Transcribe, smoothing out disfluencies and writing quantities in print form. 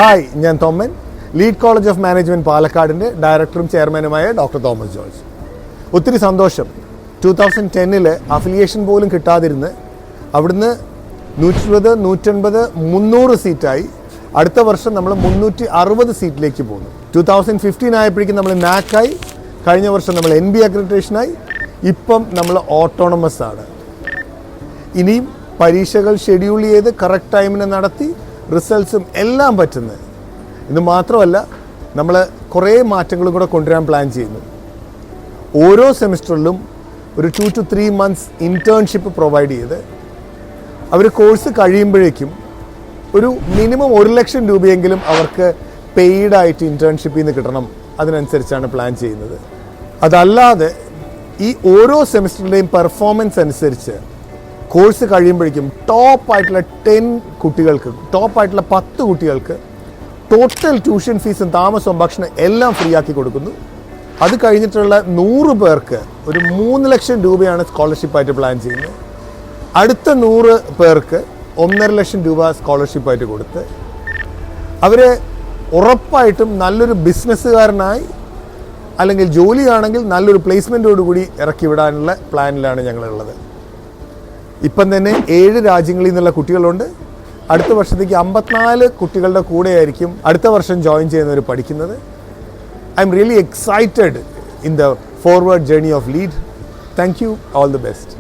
Hi, ഞാൻ Thoman, lead college of management പാലക്കാടിൻ്റെ ഡയറക്ടറും ചെയർമാനുമായ ഡോക്ടർ തോമസ് ജോർജ്. ഒത്തിരി സന്തോഷം. 2010 അഫിലിയേഷൻ പോലും കിട്ടാതിരുന്ന് അവിടുന്ന് 120, 180, 300 സീറ്റായി. അടുത്ത വർഷം നമ്മൾ 360 സീറ്റിലേക്ക് പോകുന്നു. 2015 ആയപ്പോഴേക്കും നമ്മൾ നാക്കായി, കഴിഞ്ഞ വർഷം നമ്മൾ NB അക്രഡിറ്റേഷനായി, ഇപ്പം നമ്മൾ ഓട്ടോണമസ് ആണ്. ഇനിയും പരീക്ഷകൾ ഷെഡ്യൂൾ ചെയ്ത് കറക്റ്റ് ടൈമിന് നടത്തി റിസൾട്ട്സും എല്ലാം പറ്റുന്നത്. ഇത് മാത്രമല്ല, നമ്മൾ കുറേ മാറ്റങ്ങളും കൂടെ കൊണ്ടുവരാൻ പ്ലാൻ ചെയ്യുന്നു. ഓരോ സെമിസ്റ്ററിലും ഒരു 2 to 3 months ഇൻറ്റേൺഷിപ്പ് പ്രൊവൈഡ് ചെയ്ത് അവർ കോഴ്സ് കഴിയുമ്പോഴേക്കും ഒരു മിനിമം 1 ലക്ഷം രൂപയെങ്കിലും അവർക്ക് പെയ്ഡായിട്ട് ഇൻറ്റേൺഷിപ്പിൽ നിന്ന് കിട്ടണം. അതിനനുസരിച്ചാണ് പ്ലാൻ ചെയ്യുന്നത്. അതല്ലാതെ ഈ ഓരോ സെമിസ്റ്ററിൻ്റെയും പെർഫോമൻസ് അനുസരിച്ച് കോഴ്സ് കഴിയുമ്പോഴേക്കും ടോപ്പായിട്ടുള്ള 10 കുട്ടികൾക്ക്, ടോപ്പായിട്ടുള്ള 10 കുട്ടികൾക്ക് ടോട്ടൽ ട്യൂഷൻ ഫീസും താമസവും ഭക്ഷണം എല്ലാം ഫ്രീ ആക്കി കൊടുക്കുന്നു. അത് കഴിഞ്ഞിട്ടുള്ള 100 പേർക്ക് ഒരു 3 ലക്ഷം രൂപയാണ് സ്കോളർഷിപ്പായിട്ട് പ്ലാൻ ചെയ്യുന്നത്. അടുത്ത 100 പേർക്ക് 1.5 ലക്ഷം രൂപ സ്കോളർഷിപ്പായിട്ട് കൊടുത്ത് അവരെ ഉറപ്പായിട്ടും നല്ലൊരു ബിസിനസ്സുകാരനായി, അല്ലെങ്കിൽ ജോലിയാണെങ്കിൽ നല്ലൊരു പ്ലേസ്മെൻറ്റോടുകൂടി ഇറക്കി വിടാനുള്ള പ്ലാനിലാണ് ഞങ്ങളുള്ളത്. ഇപ്പം തന്നെ 7 രാജ്യങ്ങളിൽ നിന്നുള്ള കുട്ടികളുണ്ട്. അടുത്ത വർഷത്തേക്ക് 54 കുട്ടികളുടെ കൂടെയായിരിക്കും അടുത്ത വർഷം ജോയിൻ ചെയ്യുന്നവർ പഠിക്കുന്നത്. I am really excited in the forward journey of lead. Thank you. All the best.